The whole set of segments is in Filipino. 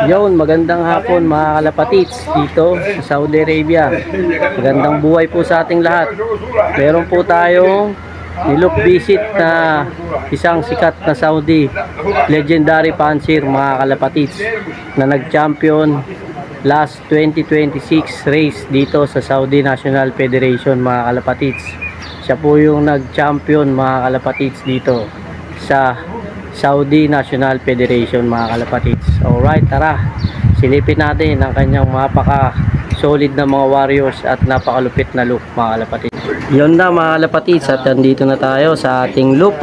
Yun, magandang hapon mga kalapatits dito sa Saudi Arabia. Magandang buhay po sa ating lahat. Meron po tayong nilook visit na isang sikat na Saudi legendary pansir mga kalapatits na nag-champion last 2026 race dito sa Saudi National Federation mga kalapatits. Siya po yung nag-champion mga kalapatits dito sa Saudi National Federation mga kalapatits. Alright, tara silipin natin ang kanyang mapaka solid na mga warriors at napakalupit na look mga kalapatits. Yun na mga kalapatits, at nandito na tayo sa ating look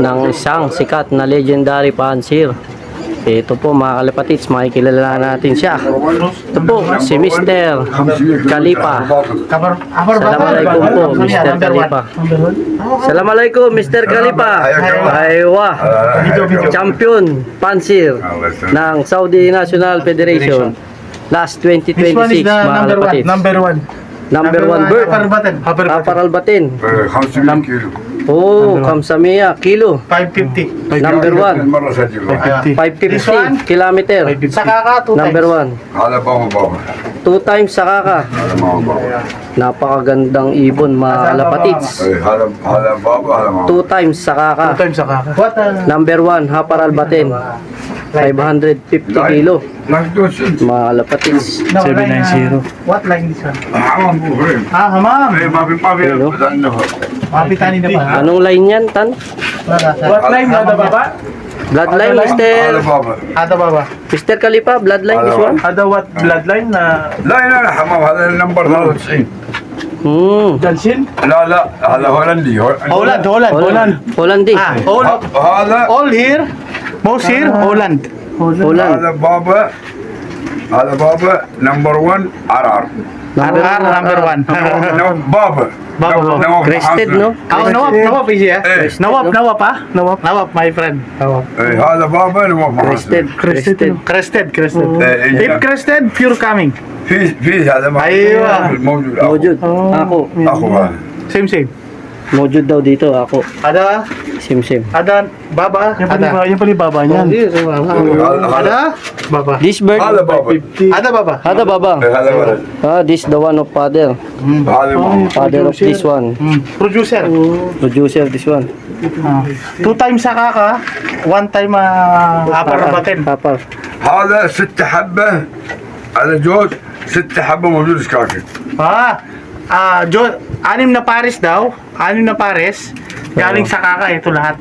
ng isang sikat na legendary pansir. Ito po mga kalapatits, makikilala natin siya. Ito po si Mr. Khalifa. Assalamualaikum po Mr. Khalifa. Assalamualaikum Mr. Khalifa. Aywa, champion pansir ng Saudi National Federation last 2026 mga kalapatits. Number 1 bird Hapar Albatin. 500 كيلو. Oh, Kamsamiya kilo. 550. Number 1 مرة سجل 550 kilometer. Sakaka 2 times. Number 1 هذا بابا 2 times sakaka. هذا ما هو بابا. Napakagandang ibon mga kalapatits. هذا بابا هذا ما هو. 2 times sakaka. 2 times Sakaka. What? Number 1 Hapar Albatin. 550 kilo نقدر سنت. mga kalapatits. 790. What line this one? حمام ابو هريم. Hamam. ما في Hello. بدنه. Mapitani na pa. Anong line yan, Tan? What line na baba? Bloodline, هذا Mr. بابا. Ada baba. Mr. Khalifa, bloodline this one? Ada what bloodline na لا لا لا حمام هذا النمبر 93. Dalsin? لا هذا هولندي. Holland. Holland eh. All هذا all here. Most here Holland. Holland. هذا بابا نمبر 1 عرار. Number 1. بابا Baba. Crested, no? Oh, Nawap is here. Eh. Nawap ah. Nawap my friend. Nawap. هذا بابا نواف Crested. Crested. إيه. If crested, pure coming. في هذا ما أيوة. موجود Mojud. Ako. اخو هذا. Same. Mojud daw dito, ako. Ada Sim. baba. Yung pala baba niyan. Ada baba. This bird, هذا بابا. Ada baba. hada baba. هذا ولد. This the one of father. هذا ماما. Father of this one. Producer. Producer this one. 2 times Sakaka, 1 time Hapar Albatin. Hapar. هذا 6 حبة. هذا جوز 6 حبة موجود سكاكي. Anim na pares daw. 6 na pares. Galing Sakaka ito lahat.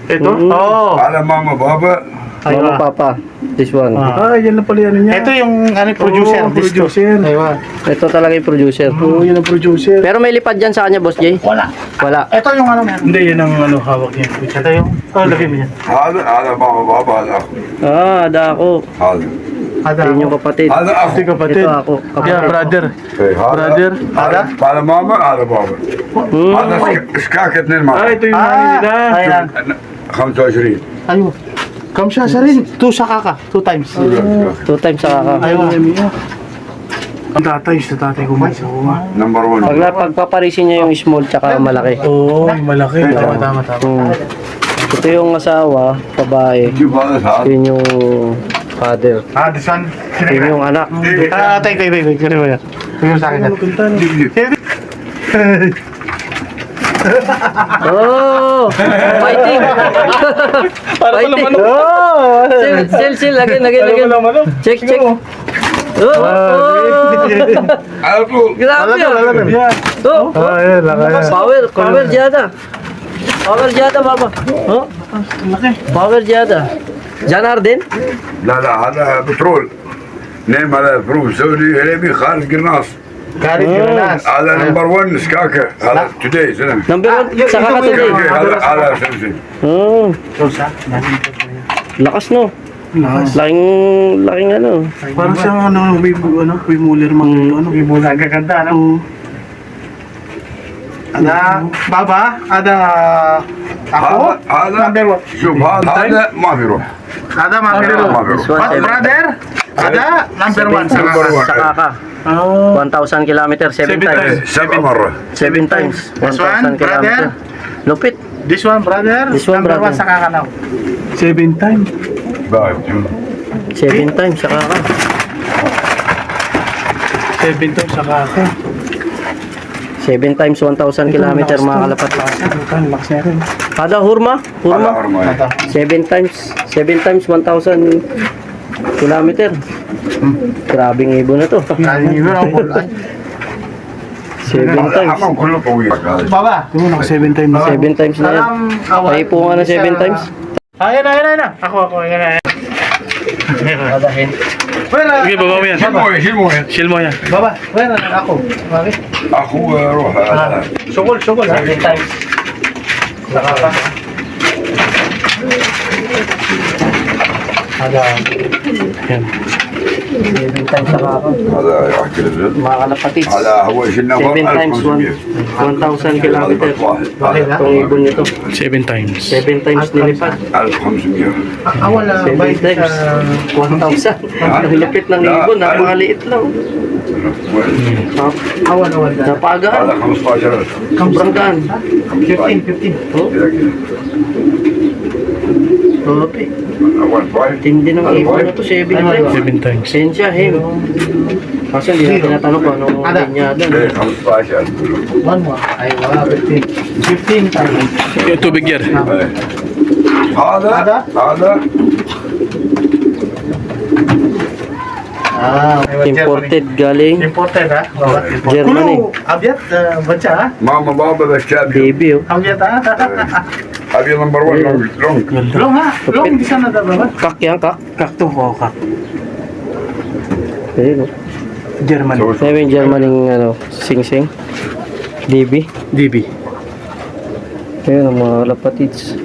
Ito? Oo. هذا ماما بابا. Mama, papa. This one. Yan na pala yan niya. Ito yung producer. Oh, This two. producer. Aywa. Ito talaga yung producer. Oo, yan ang producer. Pero may lipad dyan sa kanya, Boss Jay? Wala. Wala. Ito yung ano meron. Hindi, yan ang hawak niya. Ito yung, lagay mo yan. هذا ماما بابا هذا أخو. Ada ako. هذا. Ada. Yun yung kapatid. هذا أخو. Ito kapatid. Ito ako. Yeah, Kapatid. brother. إيه، Brother. هذا ماما هذا بابا. هذا سكاكي 2 ماما. Ito yung nanay nila. Ayan. 25. Ayun. Kamsha sa rin. 2 Sakaka. 2 times. 2 times sakaka. Aywa. Ang tatay ko may sawa. نمبر 1. Pagpaparisin niya yung small tsaka malaki. Oo, malaki. Tama. Ito yung asawa, babae. شوف هذا هذا. Yun yung father. This one. Yun yung anak. Take. Kaya mo yan. Tingnan sa akin. Oh! Fighting! Fighting! Sil, again. Check. Oh! على طول. Grabe ah! Oh! Power jada, baba. Oh? Power jada. Jan Arden? لا هذا بترول. نعم هذا بترول سعودي هلبي خارج قرناص. Galit Jonas. هذا نمبر 1 سكاكا. هذا توداي سلام. Number 1, saka ka today. هذا سمسم. Oh, lakas no? Laking ano. Parang siyang Wee Muller Hindi mo na gaganda, no? Ada baba, ada ako. هذا Number 1. شوف هذا ما في روح. Ada ما number في 1. روح. What brother? Ada number 1. Number 1. Saka ka. 1,000 kilometer, 7 times. 7 مرة. 7 times. This one, 1,000 kilometer. Lupit. This one brother. This one, number brother. 1 sa kakanaw. 7 times. بعد. 7 times sa kaka. 7 to sa kaka. 7 times 1,000 kilometer mga kalapatids. Lakas na rin. Kada hurma, Ala hormay. 7 times 1,000 kilometer. Grabing ibon na to. Kanin nyo lang po. 7 times. Amang kulo pa uwi. Baba. Tingnan ako 7 times. 7 times na yan. Ay po nga na 7 times. Ayan na. Ako. Ayan na. Kadahin. Wala. Sige, baba mo yan. Shield mo yan. Baba. Wala ako. Bakit? Ako roh. Sukol ha. 7 times. Nakaka. Kada Yan. 7 times sa kaka. هذا يحكي للجد. Mga kalapatids. هذا هو شلنا 7 times 1,000 kilometer. Itong ibon nito. 7 times. 7 times nilipad. 1500. Wala. 7 times 1,000. Ang lupit ng ibon. Napakaliit lang. Awan. Napagaan. هذا 15. Sobrang gaan. 15. Oh, كذا كذا. okay. أول فايت. Tindi ng ibon na to. 7 times. 7 times. Sensya, him. Kasi hindi natin natanong kung anong linya doon. ليه 15. One more. Ay, wala. 15 times. Yung tubig yan. هذا Imported galing Imported ha? Germany. Abyat, baca ha? ماما بابا بالشاب. Baby, oh. Abyat ha? أبي نمبر 1 لونج. Long ha? Long di sana na ba? Kak yan, kak. Kakto ko, kak. Ayun, oh. German. Kaya yung German yung ano, sing-sing. DB. DB. Ayun, ang mga lapatids.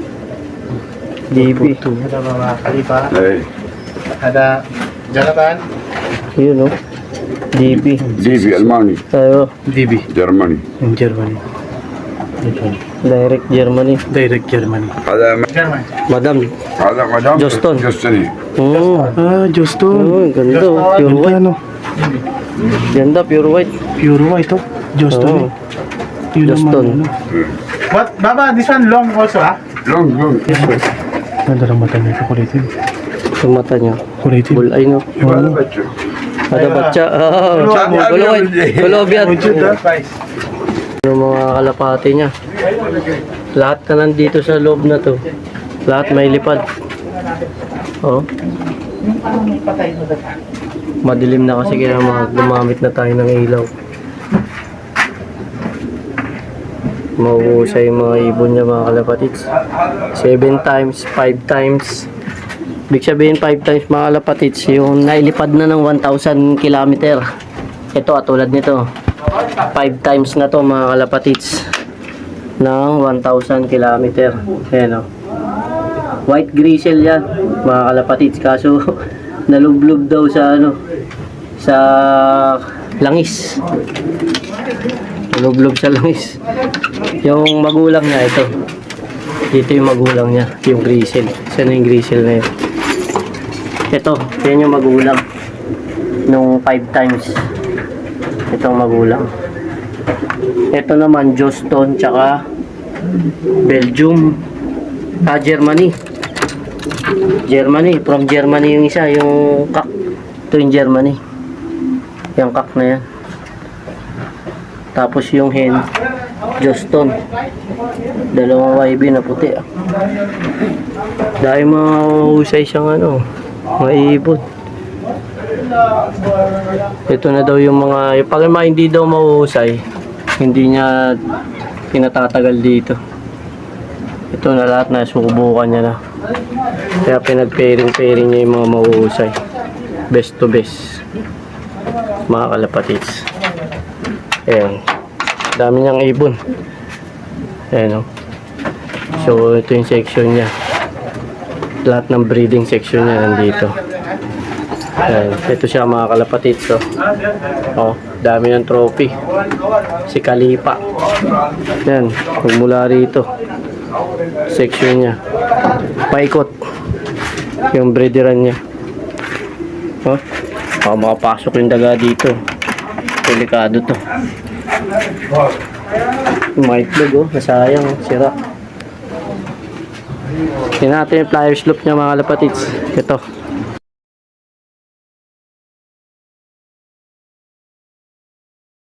DB. Ada mga kalipa. إيه. Ada Jonathan. Ayun, oh. DB. ديفي ألماني. Tayo, DB. جرماني. Yung Germany. direct Germany. Direct Germany. هذا German. Madam. مدام جوستون. جوستوني. Ah, Justin. Oh, ganda, oh. Pure white. Ano? Ganda, pure white. Pure white to. Justin. Oh. Yun Justin. naman, ano. What? Baba, this one long also ha? لونج. Ganda lang mata niya. Kulitin. Yung mata niya. Kulitin. Bulay, no? هذا بچو. Ada batya. Oh, kulo white. Kulo biyan. Price. Yung mga kalapati niya. Lahat na nandito sa loob na to. Lahat may lipad. Oh. Madilim na kasi kaya gumamit na tayo ng ilaw. Mauusay yung mga ibon niya mga kalapatids. 7 times, 5 times. Ibig sabihin 5 times mga kalapatids. Yung nailipad na ng 1,000 kilometer. Ito tulad nito. 5 times na to mga kalapatids ng 1,000 kilometer. Ayan o. White grizzle yan mga kalapatids. Kaso nalublob daw sa ano, sa langis. Nalublob sa langis. Yung magulang niya ito. Dito yung magulang niya, yung grizzle. Saan yung grizzle na yun? Ito, yan yung magulang nung 5 times. Itong magulang. Ito naman Joston tsaka Belgium. Germany. From Germany yung isa, yung kak. Ito yung Germany. Yung kak na yan. Tapos yung hen, Joston. Dalawang YB na puti. Dahil mga husay siyang ano, mga ibon. Ito na daw yung mga, pag hindi daw mahuhusay, hindi niya pinatatagal dito. Ito na lahat na subukan niya na. Kaya pinag-pairing niya yung mga mahuhusay. Best to best. Mga kalapatids. Ayan. Dami niyang ibon. Ayan o. So ito yung section niya. Lahat ng breeding section niya nandito. Ayan. Ito siya mga kalapatids. Oh, dami ng trophy. Si Kalipa. Ayan. Mula rito. Section niya. Paikot. Yung breederan niya. Oh. Baka makapasok yung daga dito. Delikado to. Yung mga itlog oh. Nasayang. Sira. Tingnan natin yung flyers loop niya mga kalapatids. Ito.